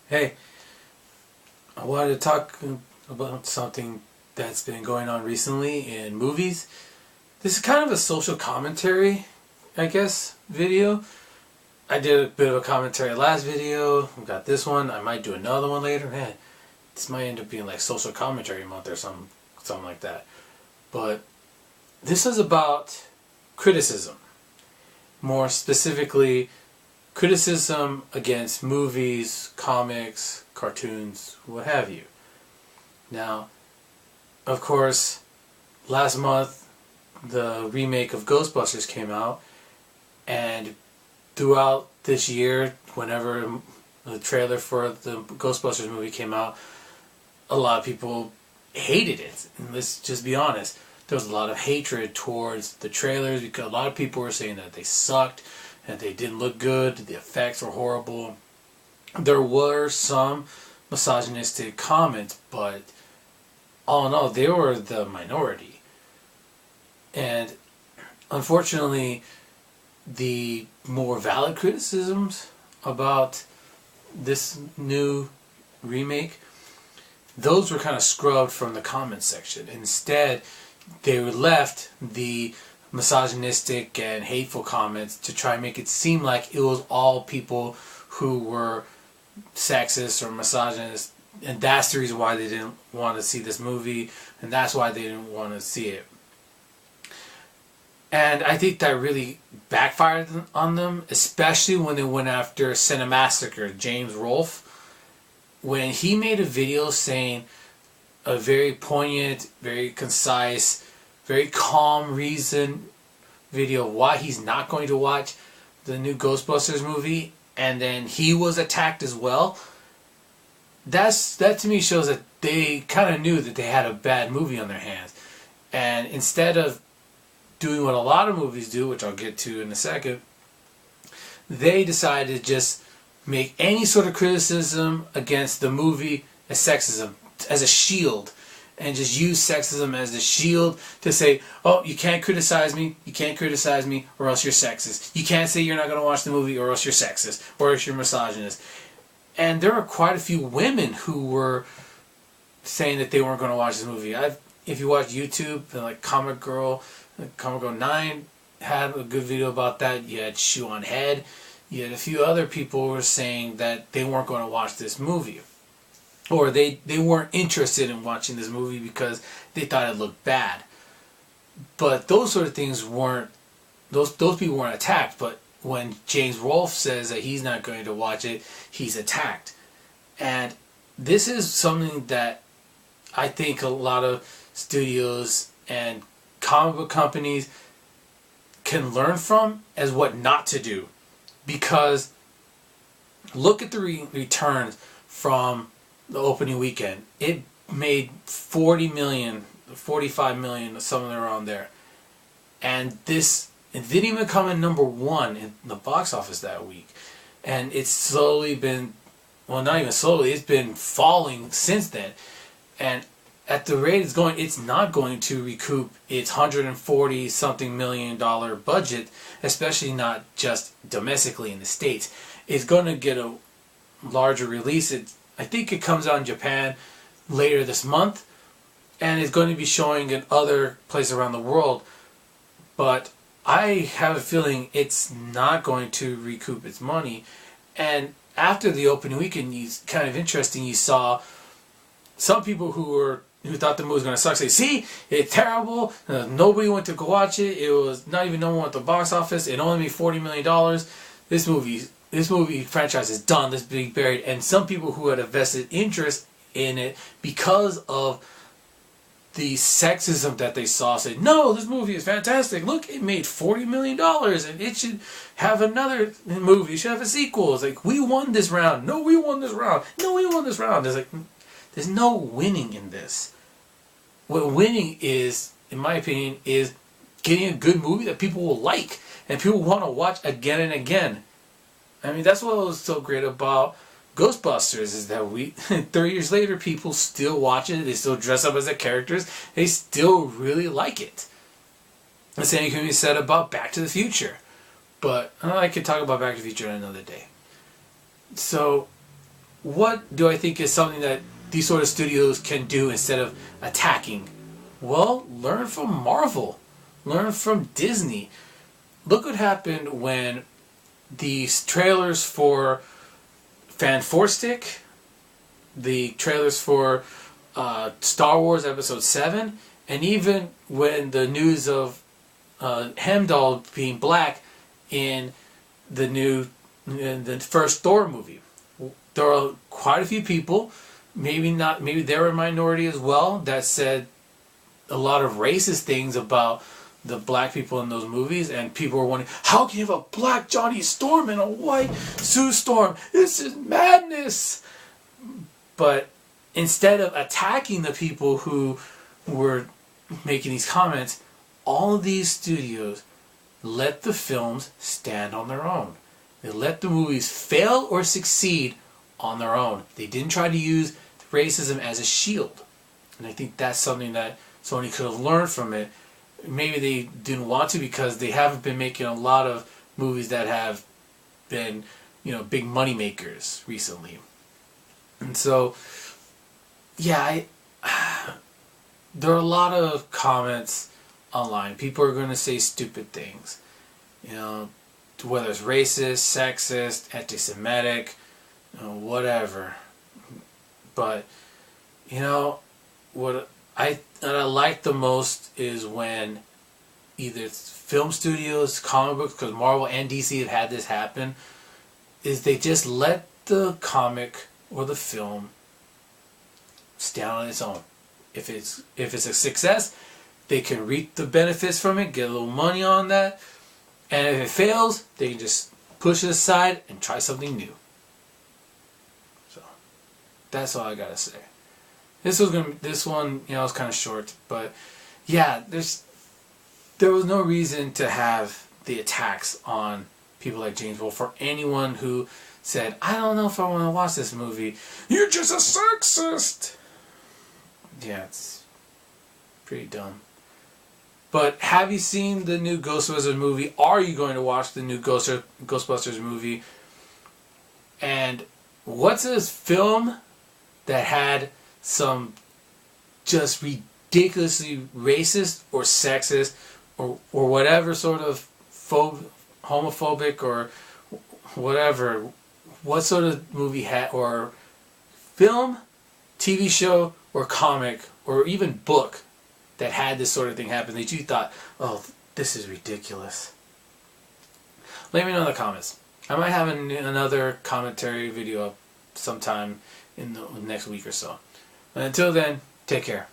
Hey, I wanted to talk about something that's been going on recently in movies. This is kind of a social commentary, I guess, video. I did a bit of a commentary last video. We got this one. I might do another one later. Man, this might end up being like social commentary month or something like that. But this is about criticism. More specifically, criticism against movies, comics, cartoons, what have you. Now, of course, last month the remake of Ghostbusters came out, and throughout this year, whenever the trailer for the Ghostbusters movie came out, a lot of people hated it. And let's just be honest, there was a lot of hatred towards the trailers because a lot of people were saying that they sucked, that they didn't look good, the effects were horrible. There were some misogynistic comments, but all in all, they were the minority. And unfortunately, the more valid criticisms about this new remake, those were kind of scrubbed from the comments section. Instead, they left the misogynistic and hateful comments to try and make it seem like it was all people who were sexist or misogynist, and that's the reason why they didn't want to see this movie, and that's why they didn't want to see it. And I think that really backfired on them, especially when they went after Cinemassacre, James Rolfe, when he made a video saying a very poignant, very concise, very calm reason video of why he's not going to watch the new Ghostbusters movie, and then he was attacked as well. That to me shows that they kind of knew that they had a bad movie on their hands, and instead of doing what a lot of movies do, which I'll get to in a second, they decided to just make any sort of criticism against the movie as sexism, as a shield, and just use sexism as a shield to say, oh, you can't criticize me, or else you're sexist. You can't say you're not going to watch the movie, or else you're sexist, or else you're misogynist. And there are quite a few women who were saying that they weren't going to watch this movie. If you watch YouTube, like Comic Girl 9 had a good video about that. You had Shoe on Head. You had a few other people who were saying that they weren't going to watch this movie. Or they weren't interested in watching this movie because they thought it looked bad. But those sort of things weren't, those people weren't attacked. But when James Rolfe says that he's not going to watch it, he's attacked. And this is something that I think a lot of studios and comic book companies can learn from as what not to do. Because look at the returns from the opening weekend. It made 40 million, 45 million, somewhere around there. And it didn't even come in number one in the box office that week. And it's slowly been, well, not even slowly, it's been falling since then. And at the rate it's going, it's not going to recoup its $140-something million budget, especially not just domestically in the States. It's going to get a larger release. I think it comes out in Japan later this month, and it's going to be showing in other places around the world. But I have a feeling it's not going to recoup its money. And after the opening weekend, it's kind of interesting. You saw some people who thought the movie was going to suck say, see, it's terrible. Nobody went to go watch it. It was not even number one at the box office. It only made $40 million. This movie franchise is done. This being buried. And some people who had a vested interest in it because of the sexism that they saw said, no, this movie is fantastic. Look, it made $40 million and it should have another movie. It should have a sequel. It's like, we won this round. No, we won this round. No, we won this round. It's like, there's no winning in this. What winning is, in my opinion, is getting a good movie that people will like and people want to watch again and again. I mean, that's what was so great about Ghostbusters, is that 30 years later, people still watch it. They still dress up as the characters. They still really like it. The same can be said about Back to the Future. But I could talk about Back to the Future another day. So what do I think is something that these sort of studios can do instead of attacking? Well, learn from Marvel. Learn from Disney. Look what happened when these trailers for Fan4Stick, the trailers for Star Wars Episode 7, and even when the news of Heimdall being black in the first Thor movie. There are quite a few people, maybe they were a minority as well, that said a lot of racist things about the black people in those movies, and people were wondering, how can you have a black Johnny Storm and a white Sue Storm? This is madness! But instead of attacking the people who were making these comments, all of these studios let the films stand on their own. They let the movies fail or succeed on their own. They didn't try to use racism as a shield. And I think that's something that Sony could have learned from it. Maybe they didn't want to because they haven't been making a lot of movies that have been, big money makers recently. And so, yeah, there are a lot of comments online. People are going to say stupid things. Whether it's racist, sexist, anti-Semitic, whatever. But, what I like the most is when either film studios, comic books, because Marvel and DC have had this happen, is they just let the comic or the film stand on its own. If it's a success, they can reap the benefits from it, get a little money on that, and if it fails, they can just push it aside and try something new. So that's all I gotta say. This one, was kind of short, but yeah, there was no reason to have the attacks on people like James Wolfe, or anyone who said, I don't know if I want to watch this movie. You're just a sexist! Yeah, it's pretty dumb. But have you seen the new Ghostbusters movie? Are you going to watch the new Ghostbusters movie? And what's this film that had some just ridiculously racist or sexist or whatever sort of homophobic or whatever, what sort of movie or film, TV show, or comic, or even book that had this sort of thing happen that you thought, oh, this is ridiculous? Let me know in the comments. I might have another commentary video up sometime in the next week or so. And until then, take care.